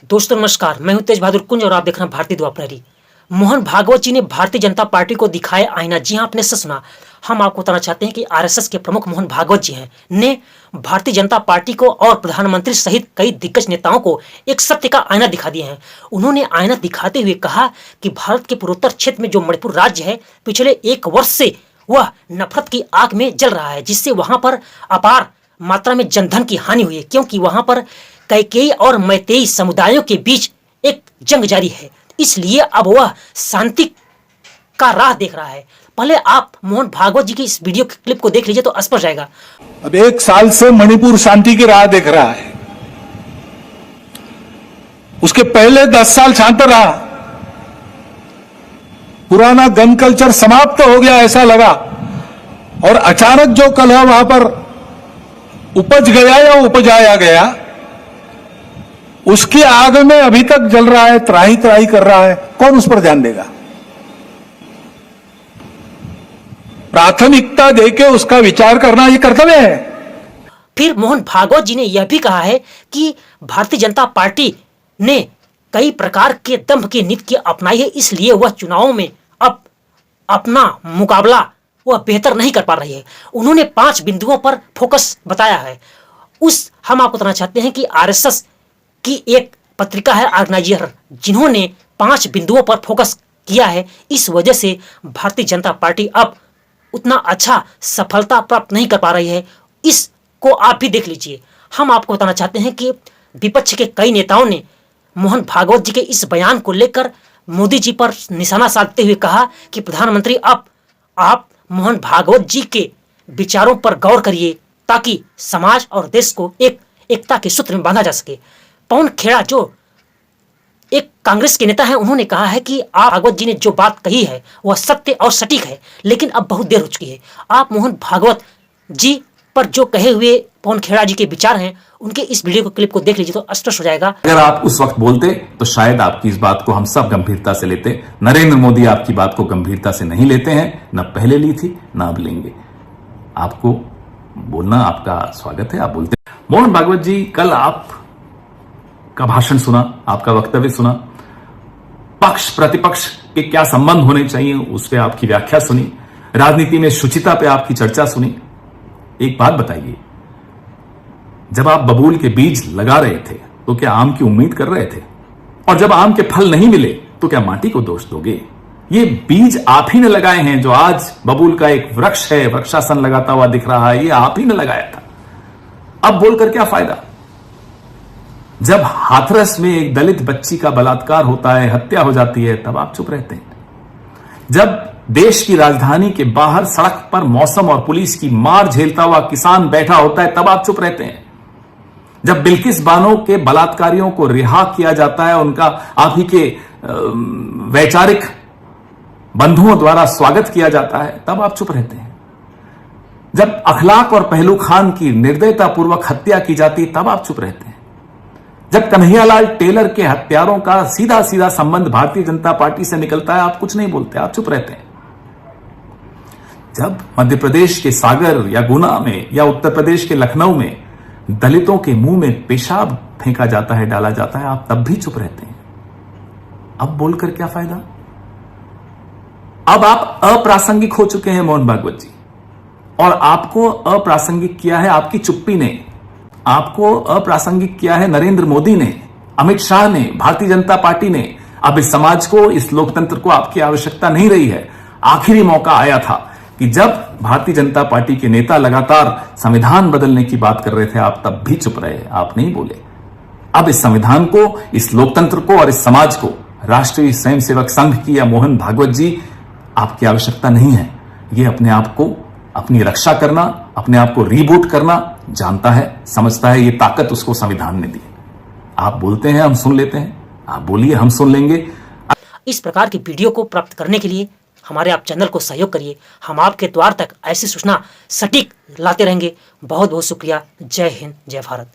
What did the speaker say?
दोस्तों नमस्कार, मैं हूं तेज बहादुर कुंज और आप देख रहे हैं भारतीय दुआ प्रहरी। मोहन भागवत जी ने भारतीय जनता पार्टी को दिखाया आईना। जी हां, आपने सच सुना। हम आपको बताना चाहते हैं कि आरएसएस के प्रमुख मोहन भागवत जी हैं ने भारतीय जनता पार्टी को और प्रधानमंत्री सहित कई दिग्गज नेताओं को एक सत्य का आईना दिखा दिया है। उन्होंने आईना दिखाते हुए कहा कि भारत के पूर्वोत्तर क्षेत्र में जो मणिपुर राज्य है, पिछले 1 वर्ष से वह नफरत की आग में जल रहा है, जिससे वहां पर अपार मात्रा में जनधन की हानि हुई है, क्योंकि वहां पर कैकेयी और मैतेई समुदायों के बीच एक जंग जारी है। इसलिए अब वह शांति का राह देख रहा है। पहले आप मोहन भागवत जी की इस वीडियो क्लिप को देख लीजिए तो स्पष्ट जाएगा। अब 1 साल से मणिपुर शांति की राह देख रहा है। उसके पहले 10 साल शांत रहा। पुराना गन कल्चर समाप्त हो गया ऐसा लगा, और अचानक जो कलह वहां पर उपज गया या उपजाया गया, उसकी आग में अभी तक जल रहा है, त्राही त्राही कर रहा है। कौन उस पर ध्यान देगा? प्राथमिकता देके उसका विचार करना ये कर्तव्य है। फिर मोहन भागवत जी ने यह भी कहा है कि भारतीय जनता पार्टी ने कई प्रकार के दंभ की नीति अपनाई है, इसलिए वह चुनावों में अब अपना मुकाबला वह बेहतर नहीं कर पा रही है। उन्होंने 5 बिंदुओं पर फोकस बताया है। हम आपको बताना चाहते हैं कि आरएसएस की एक पत्रिका है ऑर्गेनाइजर, जिन्होंने 5 बिंदुओं पर फोकस किया है। इस वजह से भारतीय जनता पार्टी अब उतना अच्छा सफलता प्राप्त नहीं कर पा रही है। इसको आप भी देख लीजिए। हम आपको बताना चाहते हैं कि विपक्ष के कई नेताओं ने मोहन भागवत जी के इस बयान को लेकर मोदी जी पर निशाना साधते हुए कहा कि प्रधानमंत्री, अब आप मोहन भागवत जी के विचारों पर गौर करिए, ताकि समाज और देश को एकता के सूत्र में बांधा जा सके। पवन खेड़ा जो एक कांग्रेस के नेता हैं, उन्होंने कहा है कि आप भागवत जी ने जो बात कही है वह सत्य और सटीक है, लेकिन अब बहुत देर हो चुकी है। आप मोहन भागवत जी पर जो कहे हुए पवन खेड़ा जी के विचार हैं, उनके इस वीडियो को क्लिप को देख लीजिए तो स्पष्ट हो जाएगा। अगर आप उस वक्त बोलते तो शायद आपकी इस बात को हम सब गंभीरता से लेते। नरेंद्र मोदी आपकी बात को गंभीरता से नहीं लेते हैं, न पहले ली थी न अब लेंगे। आपको बोलना, आपका स्वागत है, आप बोलते। मोहन भागवत जी, कल आप का भाषण सुना, आपका वक्तव्य सुना, पक्ष प्रतिपक्ष के क्या संबंध होने चाहिए उस पर आपकी व्याख्या सुनी, राजनीति में शुचिता पे आपकी चर्चा सुनी। एक बात बताइए, जब आप बबूल के बीज लगा रहे थे तो क्या आम की उम्मीद कर रहे थे? और जब आम के फल नहीं मिले तो क्या माटी को दोष दोगे? ये बीज आप ही ने लगाए हैं। जो आज बबूल का एक वृक्ष है, वृक्षासन लगाता हुआ दिख रहा है, ये आप ही ने लगाया था। अब बोलकर क्या फायदा? जब हाथरस में एक दलित बच्ची का बलात्कार होता है, हत्या हो जाती है, तब आप चुप रहते हैं। जब देश की राजधानी के बाहर सड़क पर मौसम और पुलिस की मार झेलता हुआ किसान बैठा होता है, तब आप चुप रहते हैं। जब बिल्किस बानो के बलात्कारियों को रिहा किया जाता है, उनका आप ही के वैचारिक बंधुओं द्वारा स्वागत किया जाता है, तब आप चुप रहते हैं। जब अखलाक और पहलू खान की निर्दयतापूर्वक हत्या की जाती, तब आप चुप रहते हैं। जब कन्हैयालाल टेलर के हत्यारों का सीधा सीधा संबंध भारतीय जनता पार्टी से निकलता है, आप कुछ नहीं बोलते, आप चुप रहते हैं। जब मध्य प्रदेश के सागर या गुना में या उत्तर प्रदेश के लखनऊ में दलितों के मुंह में पेशाब फेंका जाता है, डाला जाता है, आप तब भी चुप रहते हैं। अब बोलकर क्या फायदा? अब आप अप्रासंगिक हो चुके हैं मोहन भागवत जी, और आपको अप्रासंगिक किया है आपकी चुप्पी ने, आपको अप्रासंगिक किया है नरेंद्र मोदी ने, अमित शाह ने, भारतीय जनता पार्टी ने। अब इस समाज को, इस लोकतंत्र को आपकी आवश्यकता नहीं रही है। आखिरी मौका आया था कि जब भारतीय जनता पार्टी के नेता लगातार संविधान बदलने की बात कर रहे थे, आप तब भी चुप रहे, आप नहीं बोले। अब इस संविधान को, इस लोकतंत्र को और इस समाज को राष्ट्रीय स्वयंसेवक संघ की या मोहन भागवत जी आपकी आवश्यकता नहीं है। ये अपने आप को, अपनी रक्षा करना, अपने आप को रीबूट करना जानता है, समझता है। ये ताकत उसको संविधान ने दी। आप बोलते हैं, हम सुन लेते हैं, आप बोलिए, हम सुन लेंगे। इस प्रकार की वीडियो को प्राप्त करने के लिए हमारे आप चैनल को सहयोग करिए। हम आपके द्वार तक ऐसी सूचना सटीक लाते रहेंगे। बहुत बहुत शुक्रिया। जय हिंद, जय भारत।